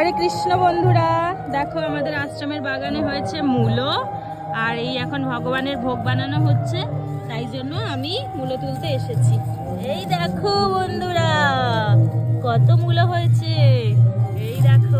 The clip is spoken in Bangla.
হরে কৃষ্ণ বন্ধুরা, দেখো আমাদের আশ্রমের বাগানে হয়েছে মূলো। আর এই এখন ভগবানের ভোগ বানানো হচ্ছে, তাই জন্য আমি মূলো তুলতে এসেছি। এই দেখো বন্ধুরা, কত মূলো হয়েছে, এই দেখো।